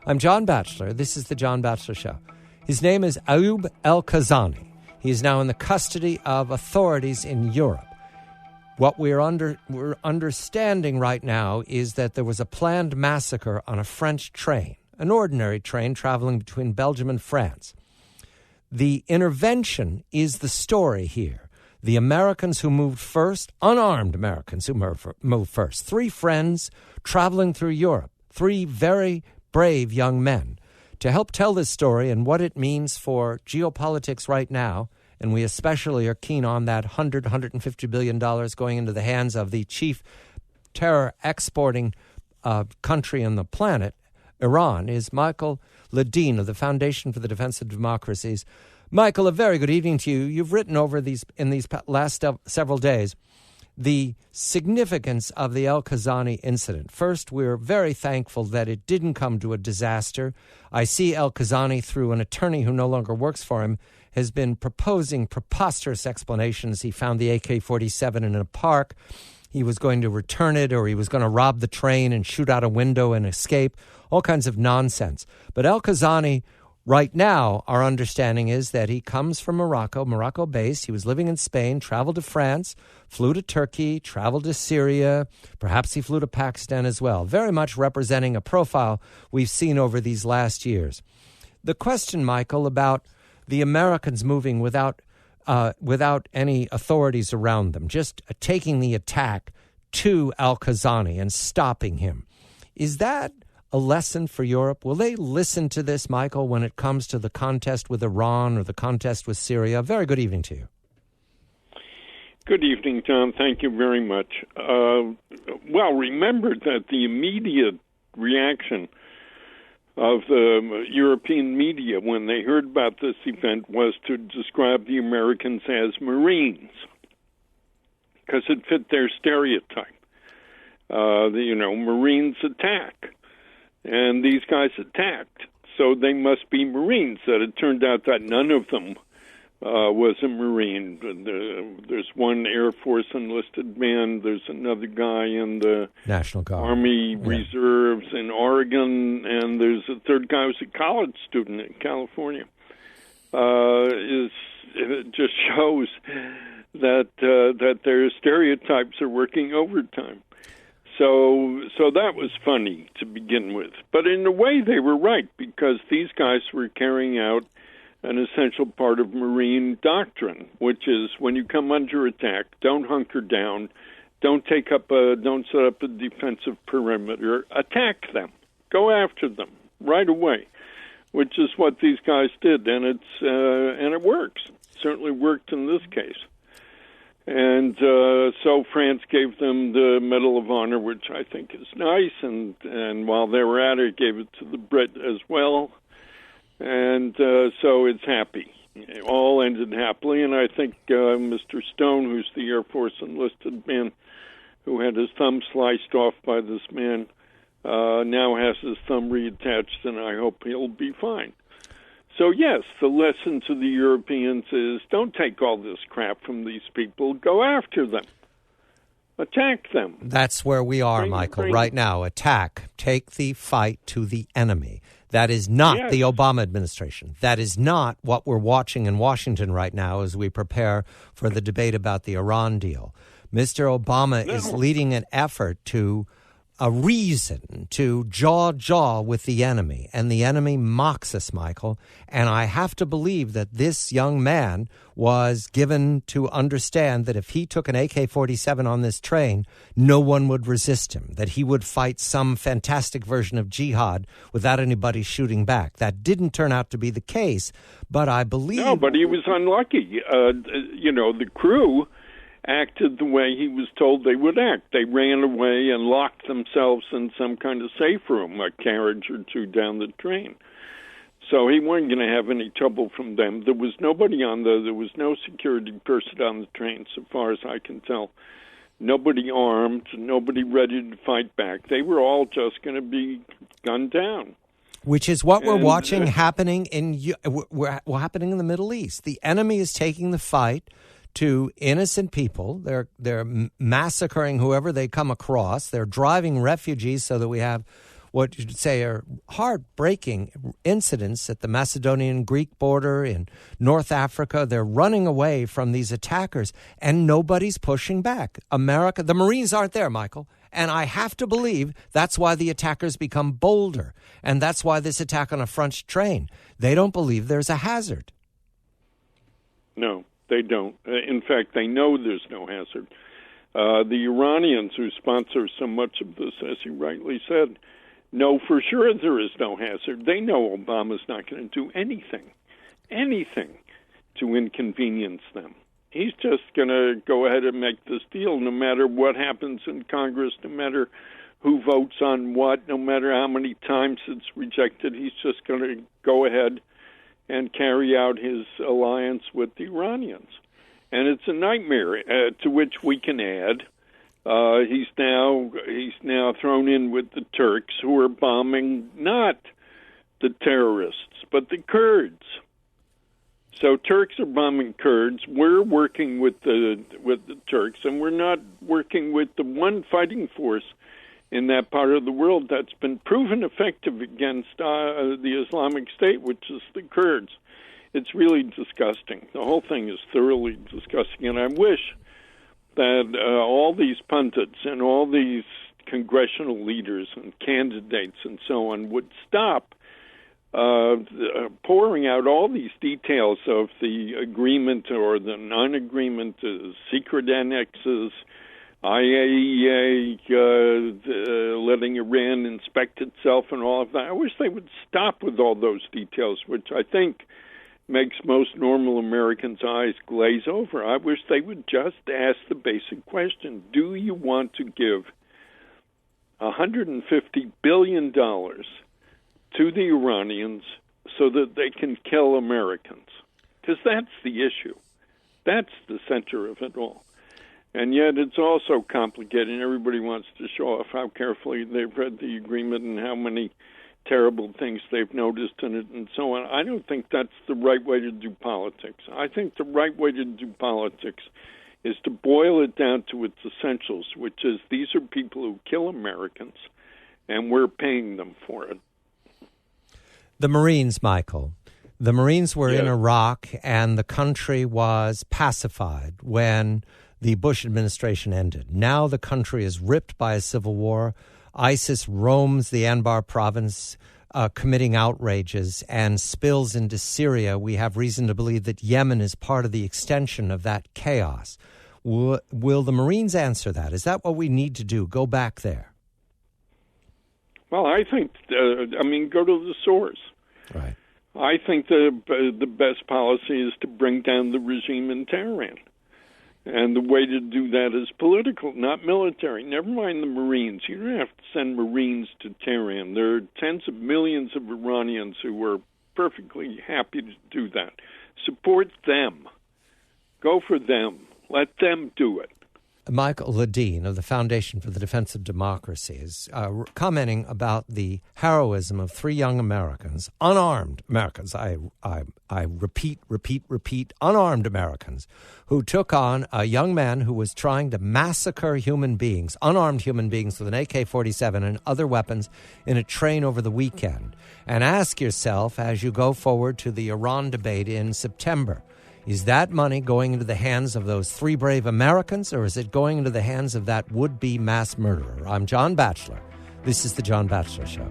I'm John Batchelor. This is the John Batchelor Show. His name is Ayoub El-Kazani. He is now in the custody of authorities in Europe. What we're understanding right now is that there was a planned massacre on a French train, an ordinary train traveling between Belgium and France. The intervention is the story here. The Americans who moved first, unarmed Americans who moved first, 3 friends traveling through Europe, 3 very brave young men, to help tell this story and what it means for geopolitics right now. And we especially are keen on that $150 billion going into the hands of the chief terror exporting country on the planet, Iran, is Michael Ledeen of the Foundation for the Defense of Democracies. Michael, a very good evening to you. You've written over these last several days the significance of the El-Kazani incident. First, we're very thankful that it didn't come to a disaster. I see El-Kazani, through an attorney who no longer works for him, has been proposing preposterous explanations. He found the AK-47 in a park. He was going to return it, or he was going to rob the train and shoot out a window and escape. All kinds of nonsense. But El-Kazani, right now, our understanding is that he comes from Morocco-based. He was living in Spain, traveled to France, flew to Turkey, traveled to Syria. Perhaps he flew to Pakistan as well. Very much representing a profile we've seen over these last years. The question, Michael, about the Americans moving without any authorities around them, just taking the attack to El-Kazani and stopping him. Is that a lesson for Europe? Will they listen to this, Michael, when it comes to the contest with Iran or the contest with Syria? Very good evening to you. Good evening, John. Thank you very much. Well, remember that the immediate reaction of the European media when they heard about this event was to describe the Americans as Marines, because it fit their stereotype. Marines attack, and these guys attacked, so they must be Marines. That it turned out that none of them was a Marine. There's one Air Force enlisted man. There's another guy in the National Guard, Army Reserves in Oregon, and there's a third guy who's a college student in California. It just shows that their stereotypes are working overtime. So that was funny to begin with. But in a way, they were right, because these guys were carrying out an essential part of Marine doctrine, which is when you come under attack, don't hunker down, don't set up a defensive perimeter, attack them, go after them right away, which is what these guys did, and it works. It certainly worked in this case. And so France gave them the Medal of Honor, which I think is nice, and while they were at it, gave it to the Brit as well. And so it's happy. It all ended happily, and I think Mr. Stone, who's the Air Force enlisted man who had his thumb sliced off by this man, now has his thumb reattached, and I hope he'll be fine. So, yes, the lesson to the Europeans is don't take all this crap from these people. Go after them. Attack them. That's where we are, Michael, right now. Attack. Take the fight to the enemy. That is not the Obama administration. That is not what we're watching in Washington right now as we prepare for the debate about the Iran deal. Mr. Obama is leading an effort to a reason to jaw with the enemy, and the enemy mocks us, Michael. And I have to believe that this young man was given to understand that if he took an AK-47 on this train, no one would resist him, that he would fight some fantastic version of jihad without anybody shooting back. That didn't turn out to be the case, but I believe... No, but he was unlucky. The crew acted the way he was told they would act. They ran away and locked themselves in some kind of safe room, a carriage or two down the train. So he wasn't going to have any trouble from them. There was nobody there was no security person on the train, so far as I can tell. Nobody armed, nobody ready to fight back. They were all just going to be gunned down. Which is what we're watching happening in the Middle East. The enemy is taking the fight to innocent people. They're massacring whoever they come across. They're driving refugees so that we have what you'd say are heartbreaking incidents at the Macedonian-Greek border in North Africa. They're running away from these attackers, and nobody's pushing back. America, the Marines aren't there, Michael. And I have to believe that's why the attackers become bolder. And that's why this attack on a French train, they don't believe there's a hazard. No, they don't. In fact, they know there's no hazard. The Iranians who sponsor so much of this, as you rightly said, know for sure there is no hazard. They know Obama's not going to do anything to inconvenience them. He's just going to go ahead and make this deal no matter what happens in Congress, no matter who votes on what, no matter how many times it's rejected. He's just going to go ahead and carry out his alliance with the Iranians. And it's a nightmare, to which we can add, he's now thrown in with the Turks, who are bombing not the terrorists, but the Kurds. So Turks are bombing Kurds. We're working with the Turks, and we're not working with the one fighting force in that part of the world that's been proven effective against the Islamic State, which is the Kurds. It's really disgusting. The whole thing is thoroughly disgusting, and I wish that all these pundits and all these congressional leaders and candidates and so on would stop pouring out all these details of the agreement or the non-agreement, secret annexes, IAEA letting Iran inspect itself and all of that. I wish they would stop with all those details, which I think makes most normal Americans' eyes glaze over. I wish they would just ask the basic question: do you want to give $150 billion to the Iranians so that they can kill Americans? Because that's the issue. That's the center of it all. And yet it's also complicated. Everybody wants to show off how carefully they've read the agreement and how many terrible things they've noticed in it and so on. I don't think that's the right way to do politics. I think the right way to do politics is to boil it down to its essentials, which is these are people who kill Americans, and we're paying them for it. The Marines, Michael. The Marines were in Iraq, and the country was pacified when the Bush administration ended. Now the country is ripped by a civil war. ISIS roams the Anbar province, committing outrages, and spills into Syria. We have reason to believe that Yemen is part of the extension of that chaos. Will the Marines answer that? Is that what we need to do? Go back there? Well, I think, go to the source. Right. I think the best policy is to bring down the regime in Tehran. And the way to do that is political, not military. Never mind the Marines. You don't have to send Marines to Tehran. There are tens of millions of Iranians who are perfectly happy to do that. Support them. Go for them. Let them do it. Michael Ledeen of the Foundation for the Defense of Democracy is commenting about the heroism of three young Americans, unarmed Americans, I repeat, unarmed Americans, who took on a young man who was trying to massacre human beings, unarmed human beings with an AK-47 and other weapons in a train over the weekend. And ask yourself, as you go forward to the Iran debate in September, is that money going into the hands of those three brave Americans, or is it going into the hands of that would-be mass murderer? I'm John Batchelor. This is The John Batchelor Show.